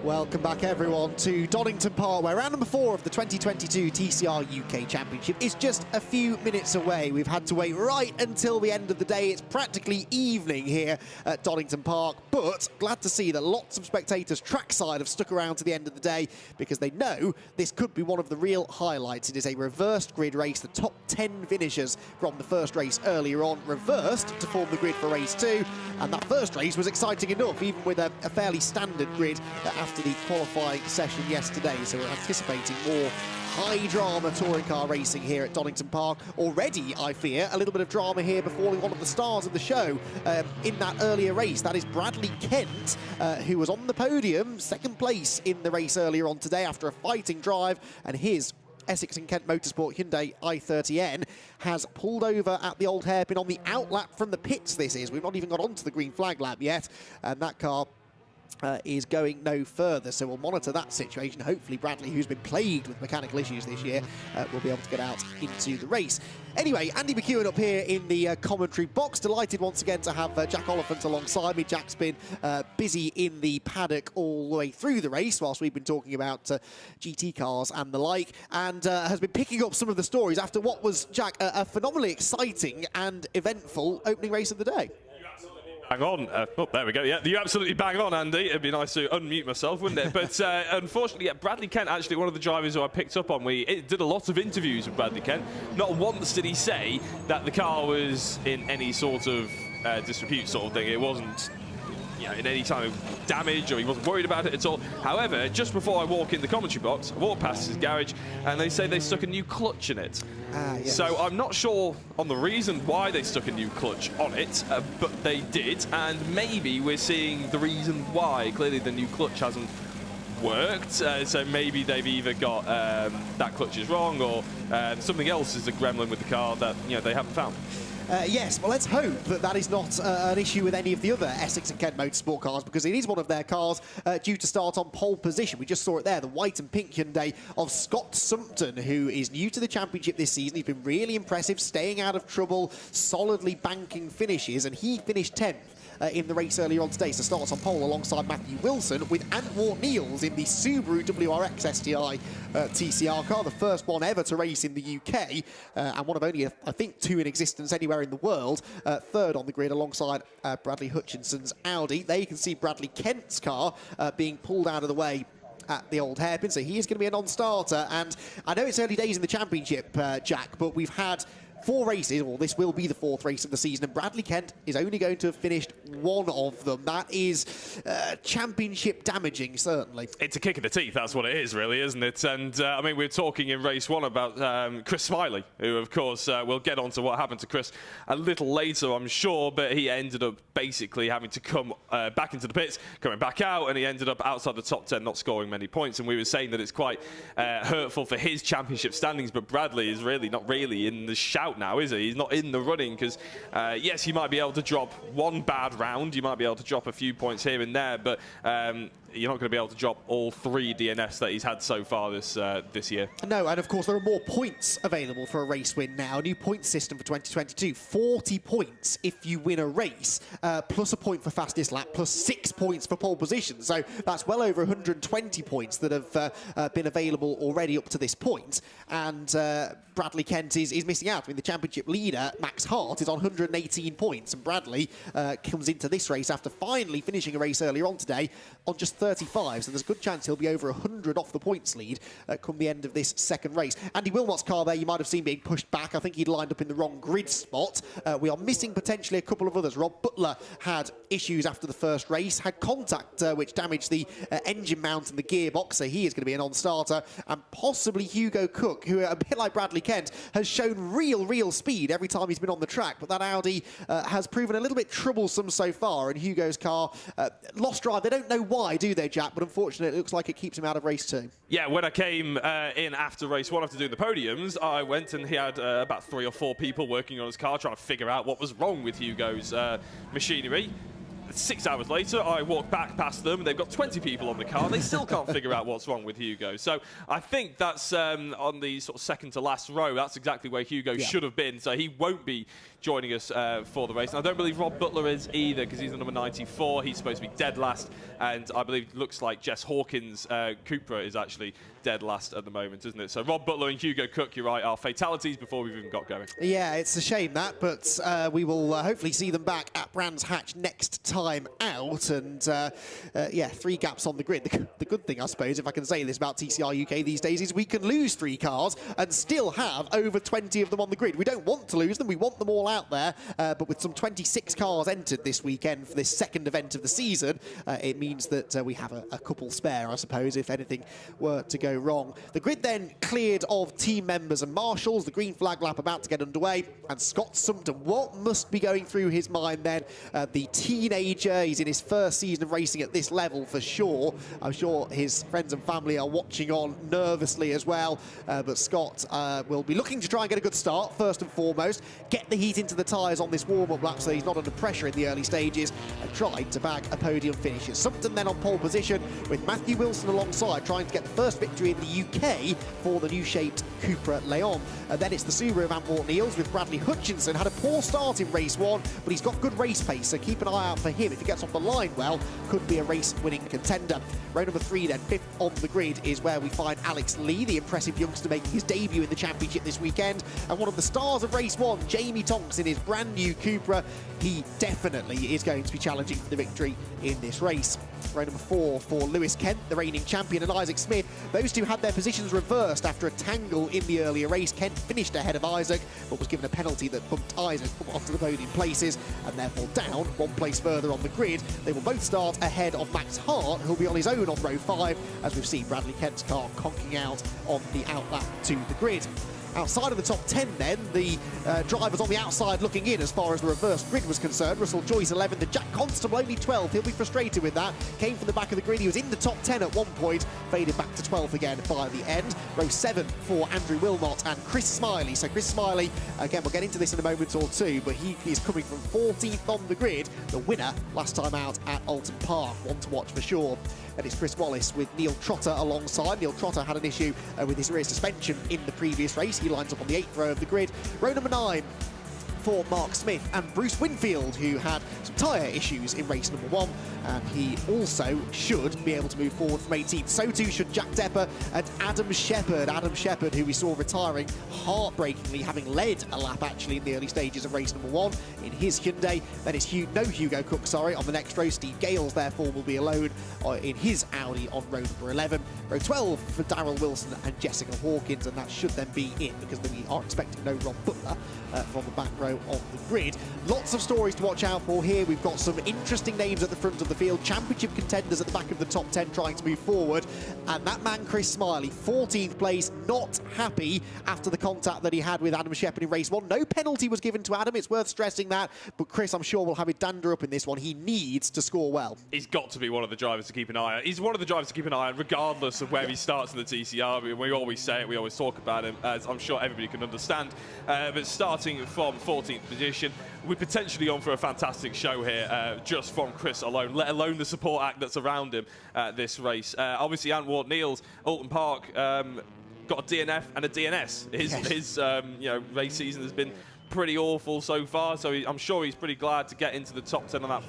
Welcome back everyone to Donington Park, where round number 4 of the 2022 TCR UK Championship is just a few minutes away. We've had to wait right until the end of the day. It's practically evening here at Donington Park, but glad to see that lots of spectators trackside have stuck around to the end of the day because they know this could be one of the real highlights. It is a reversed grid race. The top 10 finishers from the first race earlier on reversed to form the grid for race 2, and that first race was exciting enough, even with a fairly standard grid after the qualifying session yesterday. So we're anticipating more high-drama touring car racing here at Donington Park. Already, I fear, a little bit of drama here before one of the stars of the show in that earlier race. That is Bradley Kent, who was on the podium, second place in the race earlier on today after a fighting drive, and his Essex and Kent Motorsport Hyundai i30N has pulled over at the old hairpin on the outlap from the pits. This is, we've not even got onto the green flag lap yet, and that car is going no further, so we'll monitor that situation. Hopefully Bradley, who's been plagued with mechanical issues this year, will be able to get out into the race. Anyway, Andy McEwen up here in the commentary box. Delighted once again to have Jack Oliphant alongside me. Jack's been busy in the paddock all the way through the race whilst we've been talking about GT cars and the like, and has been picking up some of the stories after what was, Jack, a phenomenally exciting and eventful opening race of the day. Bang on. Oh, there we go. Yeah, you absolutely bang on, Andy. It'd be nice to unmute myself, wouldn't it? But unfortunately, yeah, Bradley Kent, actually one of the drivers who I picked up on. We did a lot of interviews with Bradley Kent. Not once did he say that the car was in any sort of disrepute sort of thing. It wasn't, you know, in any kind of damage, or he wasn't worried about it at all. However, just before I walk in the commentary box, I walk past his garage, and they say they stuck a new clutch in it. Yes. So I'm not sure on the reason why they stuck a new clutch on it, but they did, and maybe we're seeing the reason why. Clearly the new clutch hasn't worked, so maybe they've either got that clutch is wrong, or something else is a gremlin with the car that, you know, they haven't found. Yes, well, let's hope that that is not an issue with any of the other Essex and Kent Motorsport cars, because it is one of their cars due to start on pole position. We just saw it there, the white and pink Hyundai of Scott Sumpton, who is new to the championship this season. He's been really impressive, staying out of trouble, solidly banking finishes, and he finished 10th. In the race earlier on today, so starts on pole alongside Matthew Wilson with Antwort Niels in the Subaru WRX STI TCR car, the first one ever to race in the UK, and one of only, I think, 2 in existence anywhere in the world. Third on the grid alongside Bradley Hutchinson's Audi. There you can see Bradley Kent's car being pulled out of the way at the old hairpin, so he is going to be a non-starter. And I know it's early days in the championship, Jack, but we've had 4 races, or this will be the 4th race of the season, and Bradley Kent is only going to have finished 1 of them. That is championship damaging, certainly. It's a kick in the teeth, that's what it is, really, isn't it? And, I mean, we're talking in race 1 about Chris Smiley, who, of course, we'll get on to what happened to Chris a little later, I'm sure, but he ended up basically having to come back into the pits, coming back out, and he ended up outside the top 10, not scoring many points. And we were saying that it's quite hurtful for his championship standings, but Bradley is really not really in the shout now, is he? He's not in the running, because yes, you might be able to drop 1 bad round, you might be able to drop a few points here and there, but you're not going to be able to drop all 3 DNFs that he's had so far this year. No, and of course there are more points available for a race win now. A new point system for 2022, 40 points if you win a race, plus a point for fastest lap, plus 6 points for pole position. So that's well over 120 points that have been available already up to this point. And Bradley Kent is missing out. I mean, the championship leader, Max Hart, is on 118 points, and Bradley comes into this race after finally finishing a race earlier on today on just 35, so there's a good chance he'll be over 100 off the points lead come the end of this second race. Andy Wilmot's car there, you might have seen being pushed back. I think he'd lined up in the wrong grid spot. We are missing potentially a couple of others. Rob Butler had issues after the first race, had contact which damaged the engine mount and the gearbox, so he is going to be a non-starter. And possibly Hugo Cook, who, a bit like Bradley Kent, has shown real speed every time he's been on the track, but that Audi has proven a little bit troublesome so far, and Hugo's car lost drive. They don't know why, do they, Jack? But unfortunately, it looks like it keeps him out of race 2. Yeah, when I came in after race 1 after doing the podiums, I went and he had about 3 or 4 people working on his car trying to figure out what was wrong with Hugo's machinery. 6 hours later, I walk back past them, and they've got 20 people on the car, and they still can't figure out what's wrong with Hugo. So I think that's on the sort of second to last row. That's exactly where Hugo should have been. So he won't be joining us for the race. And I don't believe Rob Butler is either, because he's the number 94. He's supposed to be dead last, and I believe it looks like Jess Hawkins' Cupra is actually dead last at the moment, isn't it? So Rob Butler and Hugo Cook, you're right, are fatalities before we've even got going. Yeah, it's a shame that, but we will hopefully see them back at Brands Hatch next time out. And yeah, 3 gaps on the grid. The good thing, I suppose, if I can say this about TCR UK these days, is we can lose 3 cars and still have over 20 of them on the grid. We don't want to lose them, we want them all out there, but with some 26 cars entered this weekend for this second event of the season, it means that we have a couple spare, I suppose, if anything were to go wrong. The grid then cleared of team members and marshals, the green flag lap about to get underway, and Scott Sumpton, what must be going through his mind then? The teenager, he's in his first season of racing at this level for sure. I'm sure his friends and family are watching on nervously as well, but Scott will be looking to try and get a good start, first and foremost, get the heat into the tyres on this warm-up lap so he's not under pressure in the early stages, and try to bag a podium finish. Sumpton then on pole position with Matthew Wilson alongside, trying to get the first victory in the UK for the new shaped Cupra Leon. Then it's the Subaru of Antwerp Niels with Bradley Hutchinson. Had a poor start in race 1, but he's got good race pace, so keep an eye out for him. If he gets off the line well, could be a race-winning contender. Row number 3 then, 5th on the grid, is where we find Alex Lee, the impressive youngster making his debut in the championship this weekend, and one of the stars of race 1, Jamie Tonks, in his brand new Cupra. He definitely is going to be challenging for the victory in this race. Row number 4 for Lewis Kent, the reigning champion, and Isaac Smith. Those two had their positions reversed after a tangle in the earlier race. Kent finished ahead of Isaac, but was given a penalty that bumped Isaac onto the podium places, and therefore down 1 place further on the grid. They will both start ahead of Max Hart, who'll be on his own on row 5, as we've seen Bradley Kent's car conking out on the outlap to the grid. Outside of the top 10 then, the drivers on the outside looking in as far as the reverse grid was concerned. Russell Joyce 11th, and Jack Constable only 12th. He'll be frustrated with that. Came from the back of the grid. He was in the top 10 at one point, faded back to 12th again by the end. Row 7 for Andrew Wilmot and Chris Smiley. So Chris Smiley, again, we'll get into this in a moment or two, but he is coming from 14th on the grid. The winner last time out at Alton Park. One to watch for sure. And it's Chris Wallace with Neil Trotter alongside. Neil Trotter had an issue with his rear suspension in the previous race. He lines up on the 8th row of the grid. Row number 9 for Mark Smith and Bruce Winfield, who had some tyre issues in race number 1, and he also should be able to move forward from 18th. So too should Jack Depper and Adam Shepherd. Adam Shepherd, who we saw retiring heartbreakingly, having led a lap actually in the early stages of race number 1 in his Hyundai. Then it's Hugo Cook, sorry, on the next row. Steve Gales, therefore, will be alone in his Audi on row number 11. Row 12 for Darryl Wilson and Jessica Hawkins, and that should then be in, because we are expecting no Rob Butler from the back row of the grid. Lots of stories to watch out for here. We've got some interesting names at the front of the field. Championship contenders at the back of the top 10 trying to move forward. And that man, Chris Smiley, 14th place, not happy after the contact that he had with Adam Shepherd in race 1. No penalty was given to Adam, it's worth stressing that. But Chris, I'm sure, will have his dander up in this one. He needs to score well. He's got to be one of the drivers to keep an eye on. He's one of the drivers to keep an eye on, regardless of where he starts in the TCR. We always say it, we always talk about him, as I'm sure everybody can understand. But starting from 14th position, we're potentially on for a fantastic show here, just from Chris alone, let alone the support act that's around him this race. Obviously, Antwerp Niels, Alton Park, got a DNF and a DNS. His race season has been pretty awful so far, so I'm sure he's pretty glad to get into the top 10 on that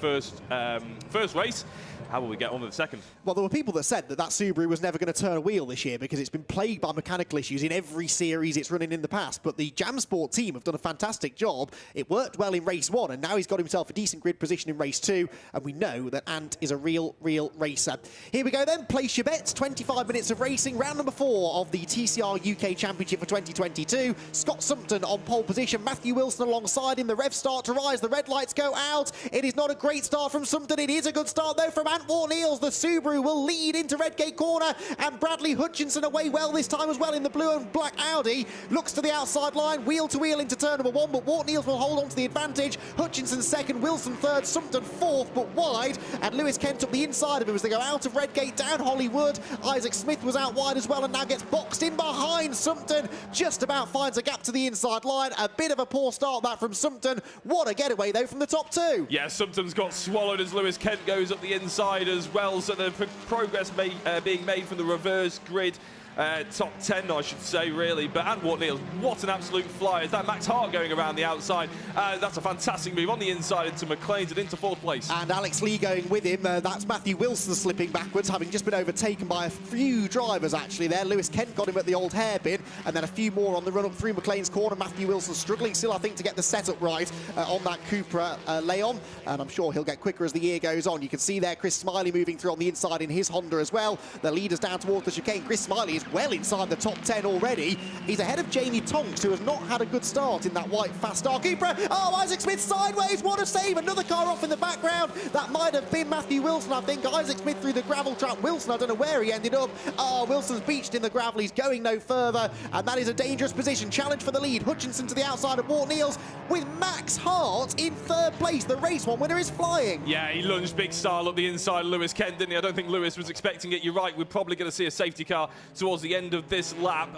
first race. How will we get on with the second? Well, there were people that said that Subaru was never going to turn a wheel this year because it's been plagued by mechanical issues in every series it's running in the past. But the Jam Sport team have done a fantastic job. It worked well in race 1, and now he's got himself a decent grid position in race 2. And we know that Ant is a real racer. Here we go then. Place your bets. 25 minutes of racing. Round number 4 of the TCR UK Championship for 2022. Scott Sumpton on pole position. Matthew Wilson alongside him. The revs start to rise. The red lights go out. It is not a great start from Sumpton. It is a good start, though, from Antwerp Niels. The Subaru will lead into Redgate Corner, and Bradley Hutchinson away well this time as well in the blue and black Audi. Looks to the outside line, wheel to wheel into turn number 1, but Wart Niels will hold on to the advantage. Hutchinson second, Wilson third, Sumpton fourth, but wide, and Lewis Kent up the inside of him as they go out of Redgate, down Hollywood. Isaac Smith was out wide as well and now gets boxed in behind Sumpton. Just about finds a gap to the inside line. A bit of a poor start that from Sumpton. What a getaway though from the top 2. Yeah, Sumpton's got swallowed as Lewis Kent goes up the inside as well, so the progress being made from the reverse grid. top 10, I should say, really. But and Wart Neils, what an absolute flyer. Is that Max Hart going around the outside? That's a fantastic move on the inside into McLean's and into 4th place. And Alex Lee going with him. That's Matthew Wilson slipping backwards, having just been overtaken by a few drivers, actually, there. Lewis Kent got him at the old hairpin, and then a few more on the run-up through McLean's corner. Matthew Wilson struggling still, I think, to get the setup right on that Cupra Leon, and I'm sure he'll get quicker as the year goes on. You can see there Chris Smiley moving through on the inside in his Honda as well. The leaders down towards the chicane. Chris Smiley is well inside the top 10 already. He's ahead of Jamie Tonks, who has not had a good start in that white Fast Star Cupra. Oh, Isaac Smith sideways, what a save. Another car off in the background. That might have been Matthew Wilson, I think. Isaac Smith through the gravel trap. Wilson, I don't know where he ended up. Oh, Wilson's beached in the gravel. He's going no further, and that is a dangerous position. Challenge for the lead. Hutchinson to the outside of Wart Neils with Max Hart in 3rd place. The race one winner is flying. Yeah, he lunged big style up the inside of Lewis Kent, didn't he? I don't think Lewis was expecting it. You're right, we're probably going to see a safety car towards the end of this lap.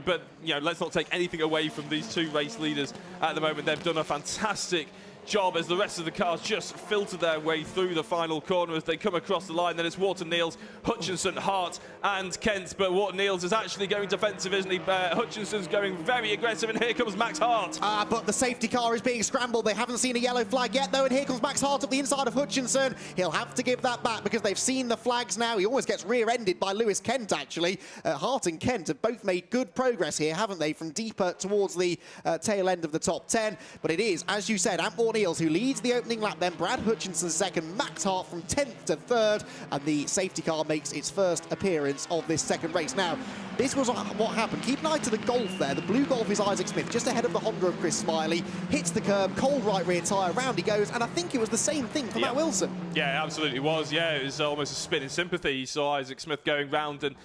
But, you know, let's not take anything away from these two race leaders at the moment. They've done a fantastic job as the rest of the cars just filter their way through the final corner as they come across the line. Then it's Wart Neils, Hutchinson, Hart and Kent, but Wart Neils is actually going defensive, isn't he? Hutchinson's going very aggressive, and here comes Max Hart. But the safety car is being scrambled. They haven't seen a yellow flag yet, though, and here comes Max Hart up the inside of Hutchinson. He'll have to give that back because they've seen the flags now. He almost gets rear-ended by Lewis Kent, actually. Hart and Kent have both made good progress here, haven't they, from deeper towards the tail end of the top 10. But it is, as you said, Wart Neils who leads the opening lap, then Brad Hutchinson 2nd, Max Hart from 10th to 3rd, and the safety car makes its first appearance of this 2nd race. Now, this was what happened. Keep an eye to the Golf there. The blue Golf is Isaac Smith, just ahead of the Honda of Chris Smiley. Hits the curb, cold right rear tyre, round he goes, and I think it was the same thing for Matt Wilson. Yeah, it absolutely was. Yeah, it was almost a spin in sympathy. You saw Isaac Smith going round and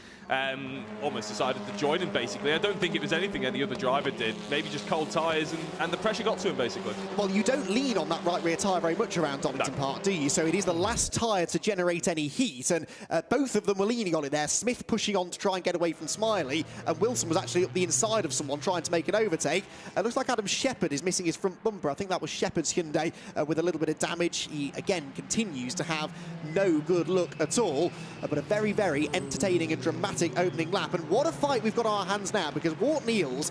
almost decided to join him, basically. I don't think it was anything any other driver did. Maybe just cold tyres, and the pressure got to him, basically. Well, you don't lean on that right rear tyre very much around Donington Park, do you? So it is the last tyre to generate any heat, and both of them were leaning on it there. Smith pushing on to try and get away from Smiley, and Wilson was actually up the inside of someone trying to make an overtake. It looks like Adam Shepherd is missing his front bumper. I think that was Shepherd's Hyundai with a little bit of damage. He, again, continues to have no good luck at all, but a very, very entertaining and dramatic opening lap. And what a fight we've got on our hands now, because Wart Neils,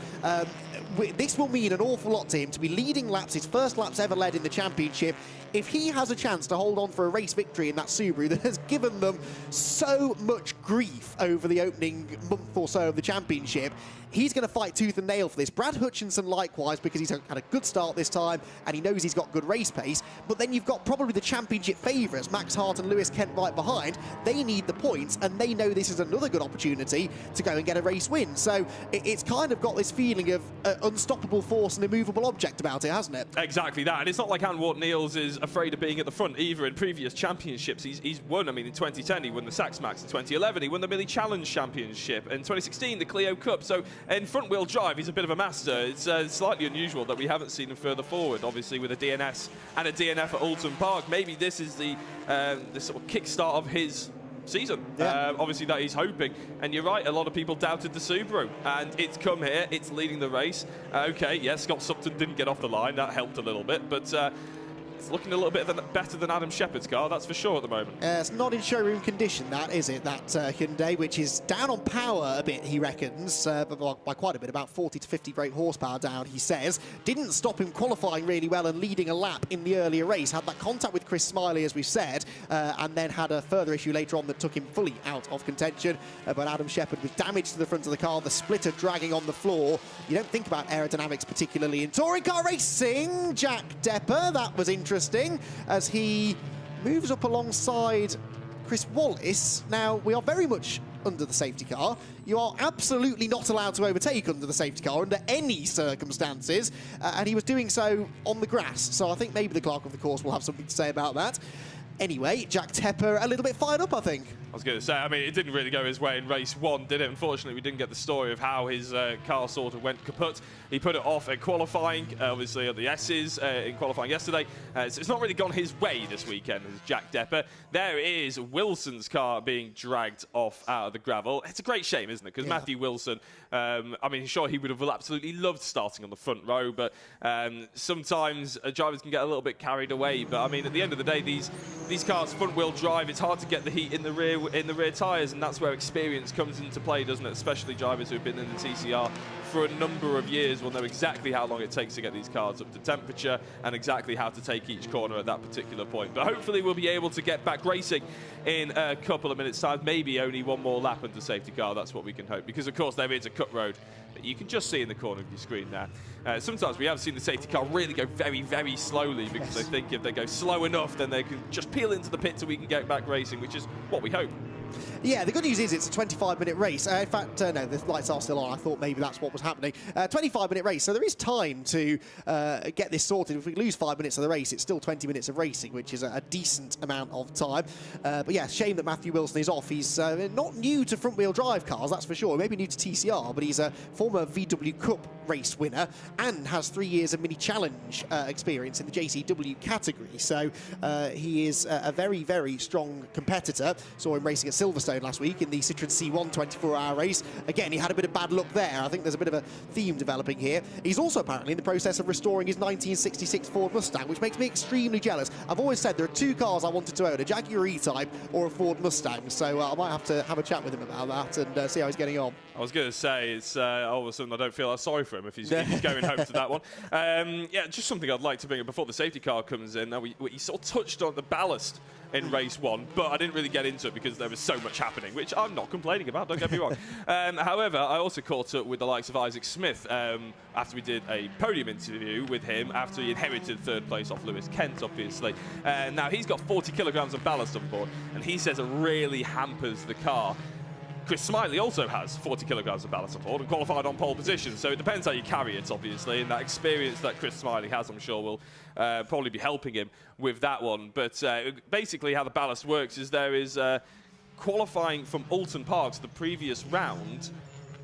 this will mean an awful lot to him to be leading laps, his first laps ever led in the championship. If he has a chance to hold on for a race victory in that Subaru that has given them so much grief over the opening month or so of the championship, he's going to fight tooth and nail for this. Brad Hutchinson likewise, because he's had a good start this time and he knows he's got good race pace. But then you've got probably the championship favourites, Max Hart and Lewis Kent right behind. They need the points, and they know this is another good opportunity to go and get a race win. So it's kind of got this feeling of unstoppable force and immovable object about it, hasn't it? Exactly that. And it's not like Wart Neils is afraid of being at the front either. In previous championships, he's won. I mean, in 2010, he won the Sax Max. In 2011, he won the Mini Challenge Championship. In 2016, the Clio Cup. So in front-wheel drive, he's a bit of a master. It's slightly unusual that we haven't seen him further forward, obviously, with a DNS and a DNF at Alton Park. Maybe this is the sort of kickstart of his season. Yeah. Obviously that he's hoping, and you're right, a lot of people doubted the Subaru, and it's come here, it's leading the race. Okay, yes, Scott Supton didn't get off the line, that helped a little bit, but it's looking a little bit better than Adam Shepherd's car, that's for sure at the moment. It's not in showroom condition, that, is it? That Hyundai, which is down on power a bit, he reckons, by quite a bit, about 40 to 50 brake horsepower down, he says. Didn't stop him qualifying really well and leading a lap in the earlier race. Had that contact with Chris Smiley, as we've said, and then had a further issue later on that took him fully out of contention. But Adam Shepherd with damage to the front of the car, the splitter dragging on the floor. You don't think about aerodynamics particularly in touring car racing. Jack Depper, that was interesting, as he moves up alongside Chris Wallace. Now, we are very much under the safety car. You are absolutely not allowed to overtake under the safety car under any circumstances, and he was doing so on the grass. So I think maybe the clerk of the course will have something to say about that. Anyway, Jack Tepper a little bit fired up, I think. I was going to say, I mean, it didn't really go his way in race one, did it? Unfortunately, we didn't get the story of how his car sort of went kaput. He put it off at qualifying, obviously at the S's in qualifying yesterday. So it's not really gone his way this weekend, as Jack Depper. There is Wilson's car being dragged off out of the gravel. It's a great shame, isn't it? Because Matthew Wilson, I mean, sure, he would have absolutely loved starting on the front row, but sometimes drivers can get a little bit carried away. But, I mean, at the end of the day, these cars front-wheel drive, it's hard to get the heat in the rear in the rear tyres, and that's where experience comes into play, doesn't it? Especially drivers who've been in the TCR for a number of years will know exactly how long it takes to get these cars up to temperature and exactly how to take each corner at that particular point. But hopefully we'll be able to get back racing in a couple of minutes' time, maybe only one more lap under safety car. That's what we can hope, because of course there is a cut road that you can just see in the corner of your screen there. Sometimes we have seen the safety car really go very, very slowly, because they think if they go slow enough, then they can just peel into the pit so we can get back racing, which is what we hope. Yeah, the good news is it's a 25-minute race. In fact, no, the lights are still on. I thought maybe that's what was happening. 25-minute race, so there is time to get this sorted. If we lose 5 minutes of the race, it's still 20 minutes of racing, which is a decent amount of time. But yeah, shame that Matthew Wilson is off. He's not new to front-wheel drive cars, that's for sure. Maybe new to TCR, but he's a former VW Cup race winner and has 3 years of mini challenge experience in the JCW category. So he is a very, very strong competitor. Saw him racing at Silverstone last week in the Citroën C1 24-hour race. Again, he had a bit of bad luck there. I think there's a bit of a theme developing here. He's also apparently in the process of restoring his 1966 Ford Mustang, which makes me extremely jealous. I've always said there are two cars I wanted to own, a Jaguar E-Type or a Ford Mustang, so I might have to have a chat with him about that and see how he's getting on. I was going to say, it's all of a sudden I don't feel that sorry for him if he's going home to that one. Yeah, just something I'd like to bring up before the safety car comes in. Now, we sort of touched on the ballast in race one, but I didn't really get into it because there was so much happening, which I'm not complaining about, don't get me wrong. However, I also caught up with the likes of Isaac Smith after we did a podium interview with him after he inherited third place off Lewis Kent, obviously. Now, he's got 40 kilograms of ballast on board, and he says it really hampers the car. Chris Smiley also has 40 kilograms of ballast on board and qualified on pole position, so it depends how you carry it, obviously, and that experience that Chris Smiley has, I'm sure, will probably be helping him with that one. But basically how the ballast works is there is qualifying from Alton Park to the previous round.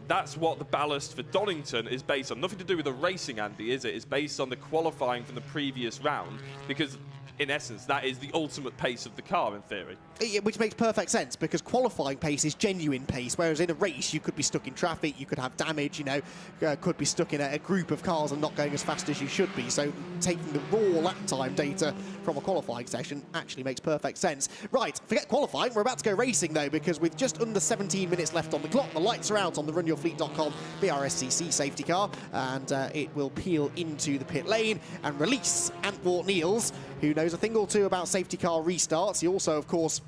That's what the ballast for Donington is based on. Nothing to do with the racing, Andy, is it? It's based on the qualifying from the previous round, because in essence, that is the ultimate pace of the car, in theory. Which makes perfect sense, because qualifying pace is genuine pace, whereas in a race you could be stuck in traffic, you could have damage, you know, could be stuck in a group of cars and not going as fast as you should be. So taking the raw lap time data from a qualifying session actually makes perfect sense. Right, forget qualifying, we're about to go racing though, because with just under 17 minutes left on the clock, the lights are out on the runyourfleet.com BRSCC safety car, and it will peel into the pit lane and release Antwort Niels, who knows a thing or two about safety car restarts. He also, of course,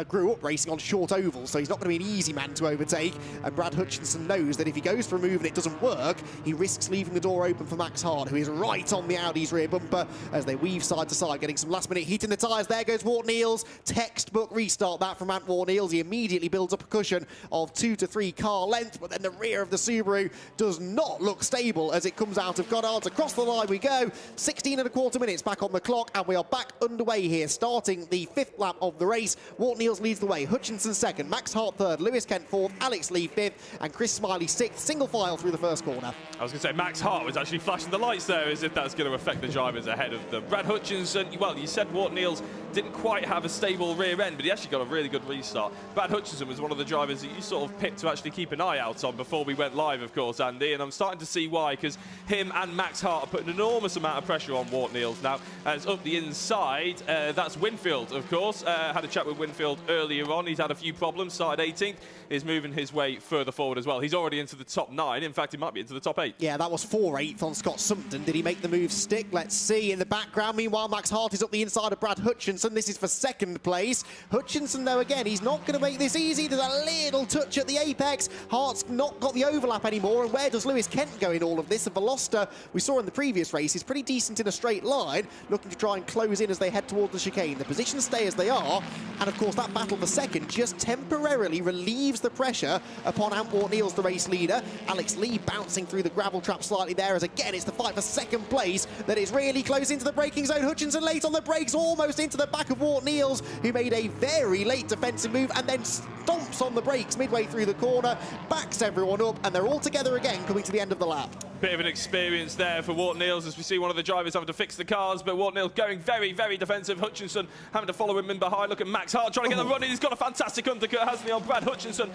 grew up racing on short ovals, so he's not going to be an easy man to overtake. And Brad Hutchinson knows that if he goes for a move and it doesn't work, he risks leaving the door open for Max Hart, who is right on the Audi's rear bumper as they weave side to side, getting some last-minute heat in the tyres. There goes Wart Niels. Textbook restart that from Antwort Niels. He immediately builds up a cushion of 2 to 3 car length, but then the rear of the Subaru does not look stable as it comes out of Goddard's. Across the line we go. 16.25 minutes back on the clock, and we are back underway here, starting the 5th lap of the race. Wart Niels leads the way, Hutchinson second, Max Hart third, Lewis Kent fourth, Alex Lee fifth, and Chris Smiley sixth, single file through the first corner. I was going to say, Max Hart was actually flashing the lights there as if that's going to affect the drivers ahead of them. Brad Hutchinson, well, you said Wart Niels didn't quite have a stable rear end, but he actually got a really good restart. Brad Hutchinson was one of the drivers that you sort of picked to actually keep an eye out on before we went live, of course, Andy, and I'm starting to see why, because him and Max Hart are putting an enormous amount of pressure on Wart Niels. Now, as up the inside, that's Winfield, of course. Had a chat with Winfield earlier on. He's had a few problems, started 18th, is moving his way further forward as well. He's already into the top 9. In fact, he might be into the top 8. Yeah, that was 4/8 on Scott Sumpton. Did he make the move stick? Let's see. In the background, meanwhile, Max Hart is up the inside of Brad Hutchinson. This is for second place. Hutchinson, though, again, he's not going to make this easy. There's a little touch at the apex. Hart's not got the overlap anymore. And where does Lewis Kent go in all of this? And Veloster, we saw in the previous race, is pretty decent in a straight line, looking to try and close in as they head towards the chicane. The positions stay as they are. And, of course, that battle for second just temporarily relieves the pressure upon Antwort Niels, the race leader. Alex Lee bouncing through the gravel trap slightly there, as again it's the fight for second place that is really close into the braking zone. Hutchinson late on the brakes, almost into the back of Wart Niels, who made a very late defensive move and then stomps on the brakes midway through the corner, backs everyone up, and they're all together again coming to the end of the lap. Bit of an experience there for Walt Niels as we see one of the drivers having to fix the cars, but Walt Niels going very, very defensive. Hutchinson having to follow him in behind. Look at Max Hart trying to get the run in. He's got a fantastic undercut, hasn't he, on Brad Hutchinson.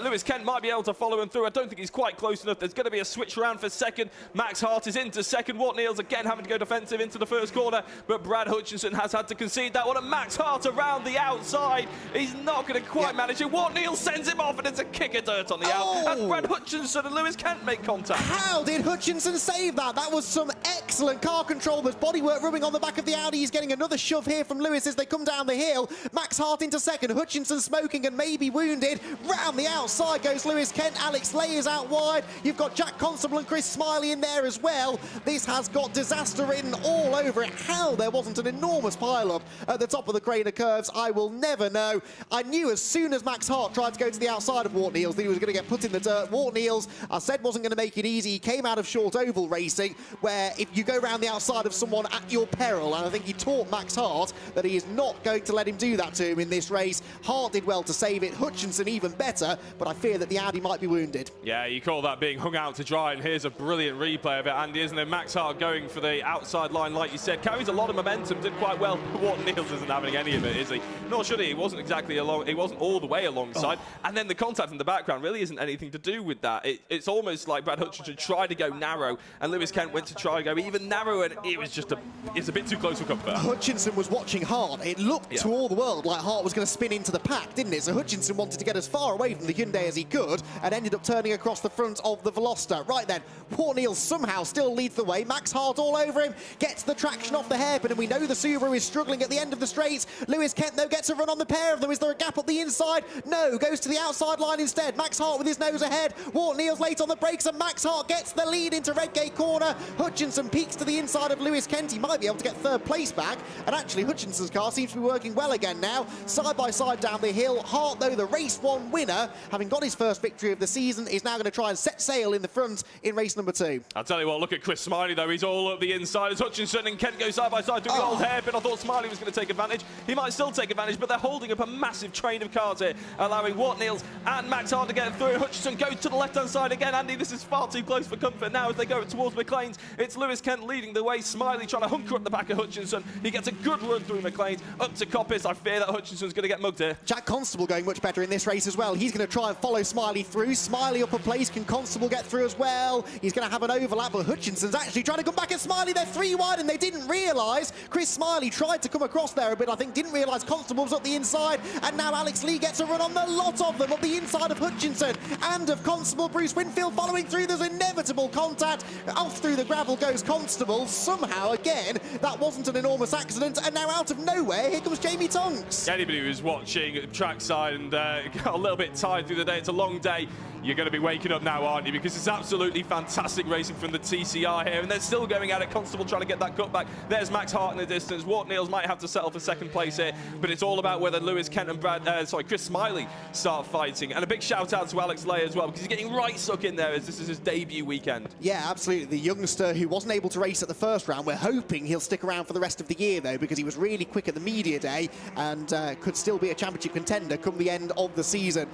Lewis Kent might be able to follow him through. I don't think he's quite close enough. There's going to be a switch around for second. Max Hart is into second. Walt Niels again having to go defensive into the first corner, but Brad Hutchinson has had to concede that one. And Max Hart around the outside. He's not going to quite manage it. Walt Niels sends him off, and it's a kick of dirt on the out. And Brad Hutchinson and Lewis Kent make contact. How did Hutchinson save that? That was some excellent car control. There's bodywork rubbing on the back of the Audi. He's getting another shove here from Lewis as they come down the hill. Max Hart into second. Hutchinson smoking and maybe wounded. Round the outside goes Lewis Kent. Alex Lay is out wide. You've got Jack Constable and Chris Smiley in there as well. This has got disaster written all over it. How there wasn't an enormous pile-up at the top of the Crater curves, I will never know. I knew as soon as Max Hart tried to go to the outside of Walt Niels that he was going to get put in the dirt. Walt Niels, I said, wasn't going to make it easy. He came out of short oval racing, where if you go around the outside of someone at your peril, and I think he taught Max Hart that he is not going to let him do that to him in this race. Hart did well to save it. Hutchinson even better, but I fear that the Audi might be wounded. Yeah, you call that being hung out to dry, and here's a brilliant replay of it, Andy, isn't it? Max Hart going for the outside line, like you said, carries a lot of momentum, did quite well. Walt Niels isn't having any of it, is he? Nor should he. He wasn't exactly along. He wasn't all the way alongside. And then the contact in the background really isn't anything to do with that. It's almost like Brad Hutchinson tried to go narrow, and Lewis Kent went to try to go even narrower, and it was just it's a bit too close for comfort. Hutchinson was watching Hart. It looked to all the world like Hart was going to spin into the pack, didn't it? So Hutchinson wanted to get as far away from the Hyundai as he could and ended up turning across the front of the Veloster. Right then, Walt Niels somehow still leads the way. Max Hart all over him, gets the traction off the hairpin, and we know the Subaru is struggling at the end of the straights. Lewis Kent, though, gets a run on the pair of them. Is there a gap up the inside? No, goes to the outside line instead. Max Hart with his nose ahead. Walt Niels late on the brakes, and Max Hart gets the lead into Redgate corner. Hutchinson peeks to the inside of Lewis Kent. He might be able to get third place back, and actually Hutchinson's car seems to be working well again now. Side by side down the hill. Hart, though, the race one winner, having got his first victory of the season, is now going to try and set sail in the front in race number 2. I'll tell you what, look at Chris Smiley, though. He's all up the inside as Hutchinson and Kent go side by side doing the old hairpin. I thought Smiley was going to take advantage. He might still take advantage, but they're holding up a massive train of cars here, allowing Walt Niels and Max Hart to get through. Hutchinson goes to the left-hand side again. Andy, this is far too close for comfort now as they go towards McLean's. It's Lewis Kent leading the way. Smiley trying to hunker up the back of Hutchinson. He gets a good run through McLean's up to Coppice. I fear that Hutchinson's going to get mugged here. Jack Constable going much better in this race as well. He's going to try and follow Smiley through. Smiley up a place. Can Constable get through as well? He's going to have an overlap, but Hutchinson's actually trying to come back at Smiley. They're 3 wide, and they didn't realise. Chris Smiley tried to come across there a bit, I think, didn't realise Constable was up the inside, and now Alex Lee gets a run on the lot of them up the inside of Hutchinson and of Constable. Bruce Winfield following through. There's inevitable contact. Off through the gravel goes Constable. Somehow, again, that wasn't an enormous accident, and now out of nowhere, here comes Jamie Tonks. Anybody who's watching trackside and got a little bit tired through the day, it's a long day, you're going to be waking up now, aren't you? Because it's absolutely fantastic racing from the TCR here, and they're still going at it. Constable trying to get that cutback. There's Max Hart in the distance. Walt Niels might have to settle for second place here, but it's all about whether Lewis Kent and Chris Smiley start fighting. And a big shout out to Alex Lay as well, because he's getting right stuck in there as this is his debut weekend. Yeah, absolutely. The youngster who wasn't able to race at the first round, we're hoping he'll stick around for the rest of the year, though, because he was really quick at the media day and could still be a championship contender come the end of the season.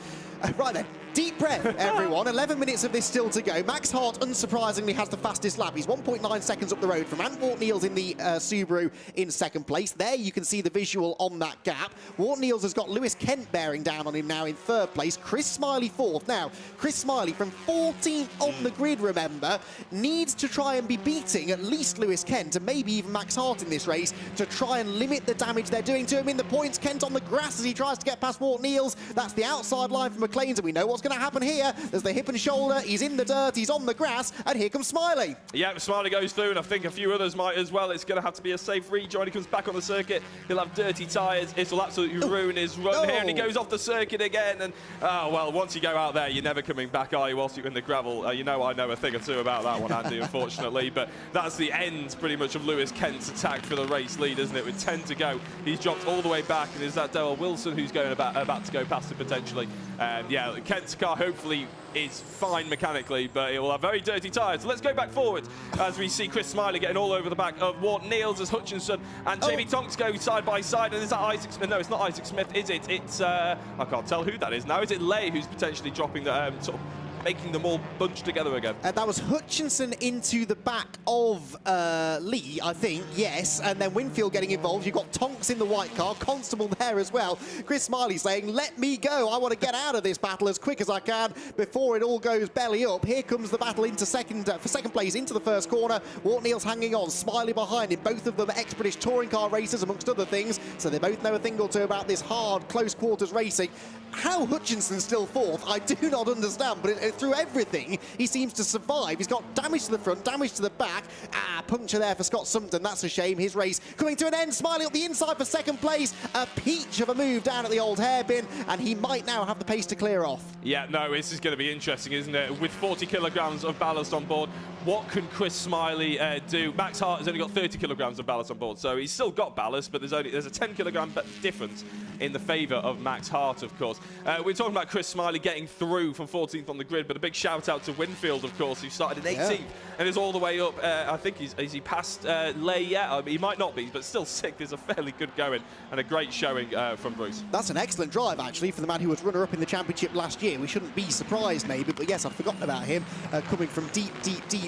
Right then, deep breath, everyone. 11 minutes of this still to go. Max Hart, unsurprisingly, has the fastest lap. He's 1.9 seconds up the road from Walt Niels in the Subaru in second place. There you can see the visual on that gap. Walt Niels has got Lewis Kent bearing down on him now in third place. Chris Smiley fourth. Now, Chris Smiley from 14th on the grid, remember, needs to try and be beating at least Lewis Kent and maybe even Max Hart in this race to try and limit the damage they're doing to him in the points. Kent on the grass as he tries to get past Walt Niels. That's the outside line from McLean's, and we know what's going to happen here. There's the hip and shoulder. He's in the dirt. He's on the grass, and here comes Smiley. Yeah, Smiley goes through, and I think a few others might as well. It's going to have to be a safe rejoin. He comes back on the circuit. He'll have dirty tyres. It'll absolutely ruin his run here, and he goes off the circuit again. And well, once you go out there, you're never coming back, are you? Whilst you're in the gravel, you know I know a thing or two about that one, Andy, unfortunately. But that's the end, pretty much, of Lewis Kent's attack for the race lead, isn't it? With 10 to go, he's dropped all the way back, and is that Darrell Wilson who's going about to go past him potentially? Yeah, Kent's car hopefully is fine mechanically, but it will have very dirty tyres. So let's go back forward as we see Chris Smiley getting all over the back of Walt Niels as Hutchinson and Jamie Tonks go side by side. And is that Isaac Smith? No, it's not Isaac Smith, is it? It's I can't tell who that is now. Is it Lay who's potentially dropping the sort of making them all bunch together again. That was Hutchinson into the back of Lee, I think, yes, and then Winfield getting involved. You've got Tonks in the white car, Constable there as well. Chris Smiley saying, let me go, I want to get out of this battle as quick as I can before it all goes belly up. Here comes the battle into second place into the first corner. Walt Neal's hanging on, Smiley behind him, both of them ex-British touring car racers amongst other things, so they both know a thing or two about this hard, close quarters racing. How Hutchinson's still fourth, I do not understand, but through everything, he seems to survive. He's got damage to the front, damage to the back. Puncture there for Scott Sumpton. That's a shame. His race coming to an end. Smiley up the inside for second place. A peach of a move down at the old hairpin, and he might now have the pace to clear off. Yeah, no, this is going to be interesting, isn't it? With 40 kilograms of ballast on board, what can Chris Smiley do? Max Hart has only got 30 kilograms of ballast on board, so he's still got ballast, but there's a 10 kilogram difference in the favour of Max Hart, of course. We're talking about Chris Smiley getting through from 14th on the grid, but a big shout out to Winfield, of course, who started in 18th and is all the way up. I think is he past Lay yet? I mean, he might not be, but still sick. There's a fairly good going and a great showing from Bruce. That's an excellent drive, actually, for the man who was runner-up in the championship last year. We shouldn't be surprised, maybe, but yes, I'd forgotten about him coming from deep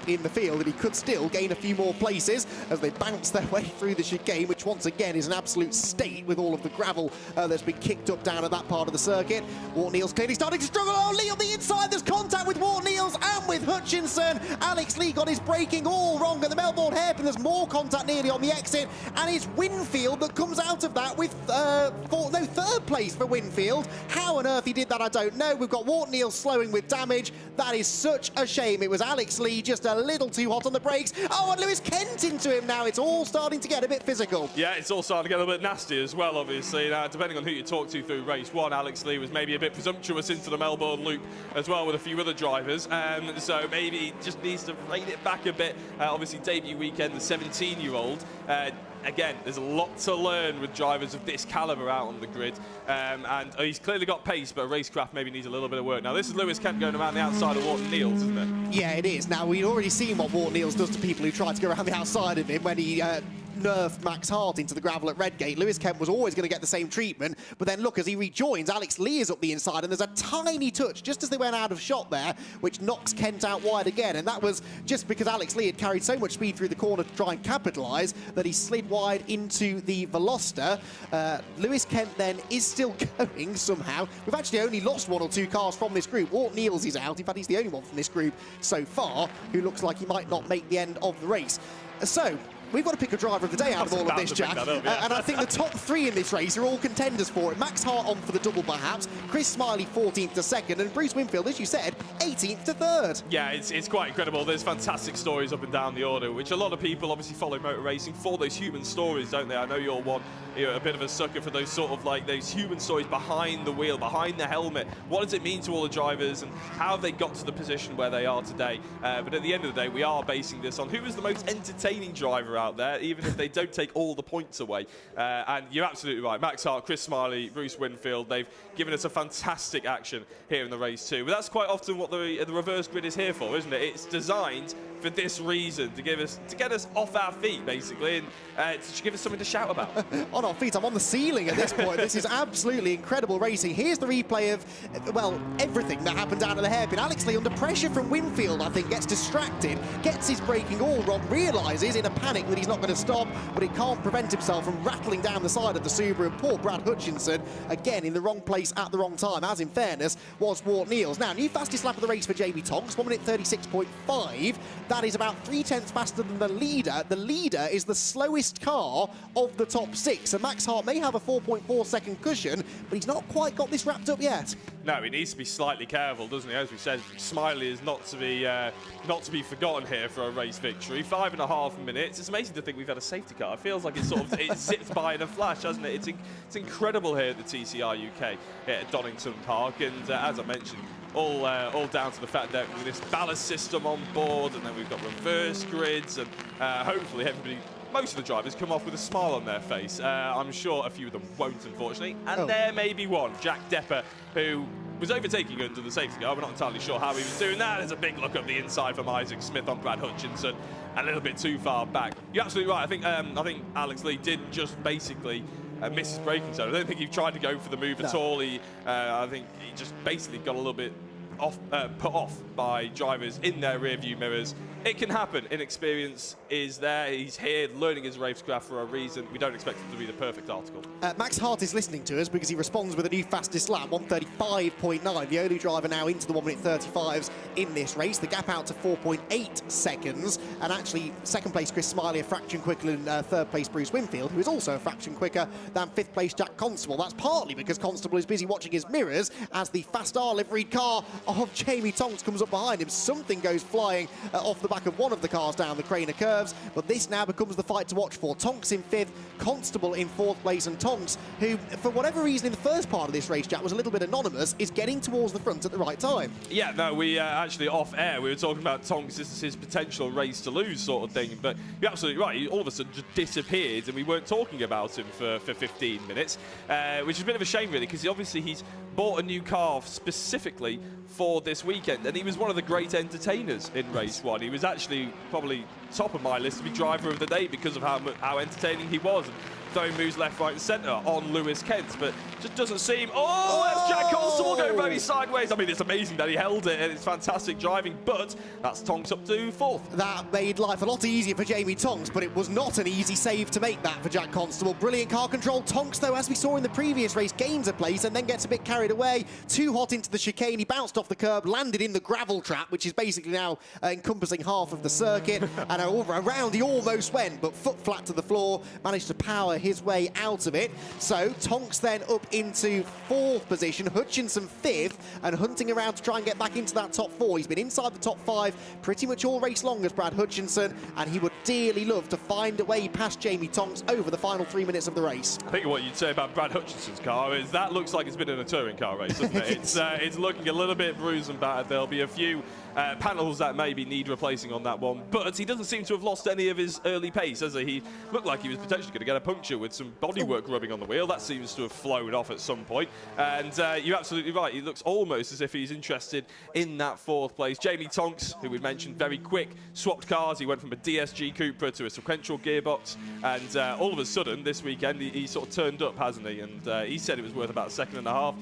in the field, and he could still gain a few more places as they bounce their way through the chicane, which once again is an absolute state with all of the gravel that's been kicked up down at that part of the circuit. Walt Neal's clearly starting to struggle. Oh, Lee on the inside. There's contact with Walt Neal's and with Hutchinson. Alex Lee got his braking all wrong at the Melbourne hairpin. There's more contact nearly on the exit, and it's Winfield that comes out of that with third place for Winfield. How on earth he did that, I don't know. We've got Walt Neal slowing with damage. That is such a shame. It was Alex Lee just a little too hot on the brakes. Oh, and Lewis Kent into him now. It's all starting to get a bit physical. Yeah, it's all starting to get a bit nasty as well, obviously. Now, depending on who you talk to through race one, Alex Lee was maybe a bit presumptuous into the Melbourne loop as well with a few other drivers. So maybe he just needs to rein it back a bit. Obviously, debut weekend, the 17-year-old. Again, there's a lot to learn with drivers of this calibre out on the grid. And he's clearly got pace, but racecraft maybe needs a little bit of work. Now, this is Lewis Kent going around the outside of Walt Neal's, isn't it? Yeah, it is. Now, we've already seen what Walt Neal's does to people who try to go around the outside of him when he nerfed Max Hart into the gravel at Redgate. Lewis Kent was always going to get the same treatment, but then look, as he rejoins, Alex Lee is up the inside, and there's a tiny touch just as they went out of shot there, which knocks Kent out wide again, and that was just because Alex Lee had carried so much speed through the corner to try and capitalise that he slid wide into the Veloster. Lewis Kent then is still going somehow. We've actually only lost one or two cars from this group. Walt Neal's is out. In fact, he's the only one from this group so far who looks like he might not make the end of the race. So we've got to pick a driver of the day out of all of this, Jack. And I think the top three in this race are all contenders for it. Max Hart on for the double, perhaps. Chris Smiley, 14th to second. And Bruce Winfield, as you said, 18th to third. Yeah, it's quite incredible. There's fantastic stories up and down the order, which a lot of people obviously follow motor racing for those human stories, don't they? I know you're one, you're a bit of a sucker for those sort of like those human stories behind the wheel, behind the helmet. What does it mean to all the drivers, and how have they got to the position where they are today? But at the end of the day, we are basing this on who is the most entertaining driver out there, even if they don't take all the points away. And you're absolutely right. Max Hart, Chris Smiley, Bruce Winfield, they've given us a fantastic action here in the race too. But that's quite often what the reverse grid is here for, isn't it? It's designed for this reason, to get us off our feet, basically, and to give us something to shout about. On our feet, I'm on the ceiling at this point. This is absolutely incredible racing. Here's the replay of, well, everything that happened down at the hairpin. Alex Lee, under pressure from Winfield, I think, gets distracted, gets his braking all wrong, realises in a panic that he's not going to stop, but he can't prevent himself from rattling down the side of the Subaru. And poor Brad Hutchinson, again, in the wrong place at the wrong time, as in fairness, was Walt Neal's. Now, new fastest lap of the race for JB Tonks, 1 minute 36.5. That is about 3/10 faster than the leader. The leader is the slowest car of the top six. So Max Hart may have a 4.4 second cushion, but he's not quite got this wrapped up yet. No, he needs to be slightly careful, doesn't he? As we said, Smiley is not to be forgotten here for a race victory. 5.5 minutes. It's amazing to think we've had a safety car. It feels like it zips by in a flash, hasn't it? It's incredible here at the TCR UK here at Donington Park, and as I mentioned, all down to the fact that with this ballast system on board, and then we've got reverse grids, and hopefully most of the drivers come off with a smile on their face. I'm sure a few of them won't, unfortunately. And there may be one, Jack Depper, who was overtaking under the safety car. We're not entirely sure how he was doing that. There's a big look up the inside from Isaac Smith on Brad Hutchinson, a little bit too far back. You're absolutely right. I think Alex Lee did just basically miss his braking zone. I don't think he tried to go for the move at all. I think he just basically got a little bit put off by drivers in their rear-view mirrors. It can happen. Inexperience is there. He's here learning his racecraft for a reason. We don't expect him to be the perfect article. Max Hart is listening to us because he responds with a new fastest lap, 1:35.9. The only driver now into the 1:35s in this race. The gap out to 4.8 seconds. And actually, second place Chris Smiley, a fraction quicker than third place Bruce Winfield, who is also a fraction quicker than fifth place Jack Constable. That's partly because Constable is busy watching his mirrors as the Fast R liveried car of Jamie Tonks comes up behind him. Something goes flying off the back of one of the cars down the Craner curves, but this now becomes the fight to watch for. Tonks in fifth, Constable in fourth place, and Tonks, who for whatever reason in the first part of this race, Jack, was a little bit anonymous, is getting towards the front at the right time. Yeah, no, we actually off air, we were talking about Tonks, this is his potential race to lose sort of thing, but you're absolutely right, he all of a sudden just disappeared and we weren't talking about him for 15 minutes, which is a bit of a shame really, because obviously he's bought a new car specifically for this weekend, and he was one of the great entertainers in race one. He was actually probably top of my list to be driver of the day because of how entertaining he was. And throwing moves left, right and centre on Lewis Kent, but just doesn't seem... Oh, that's Jack Constable going very sideways. I mean, it's amazing that he held it, and it's fantastic driving, but that's Tonks up to fourth. That made life a lot easier for Jamie Tonks, but it was not an easy save to make that for Jack Constable. Brilliant car control. Tonks, though, as we saw in the previous race, gains a place and then gets a bit carried away. Too hot into the chicane. He bounced off the curb, landed in the gravel trap, which is basically now encompassing half of the circuit, and around he almost went, but foot flat to the floor, managed to power his way out of it. So Tonks then up into fourth position, Hutchinson fifth, and hunting around to try and get back into that top four. He's been inside the top five pretty much all race long as Brad Hutchinson, and he would dearly love to find a way past Jamie Tonks over the final 3 minutes of the race. I think what you'd say about Brad Hutchinson's car is that looks like it's been in a touring car race, doesn't it? It's looking a little bit bruised and battered. There'll be a few panels that maybe need replacing on that one, but he doesn't seem to have lost any of his early pace, has he? He looked like he was potentially going to get a puncture with some bodywork rubbing on the wheel. That seems to have flown off at some point, and you're absolutely right, he looks almost as if he's interested in that fourth place. Jamie Tonks, who we mentioned, very quick, swapped cars. He went from a DSG Cooper to a sequential gearbox, and all of a sudden this weekend he sort of turned up, hasn't he? And he said it was worth about a second and a half.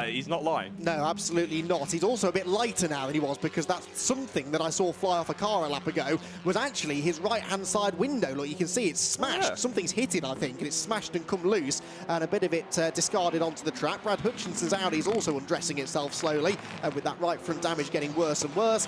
He's not lying. No, absolutely not. He's also a bit lighter now than he was, because that's something that I saw fly off a car a lap ago was actually his right-hand side window. Look, you can see it's smashed. Oh, yeah. Something's hit it, I think, and it's smashed and come loose, and a bit of it discarded onto the track. Brad Hutchinson's Audi is also undressing itself slowly, with that right front damage getting worse and worse.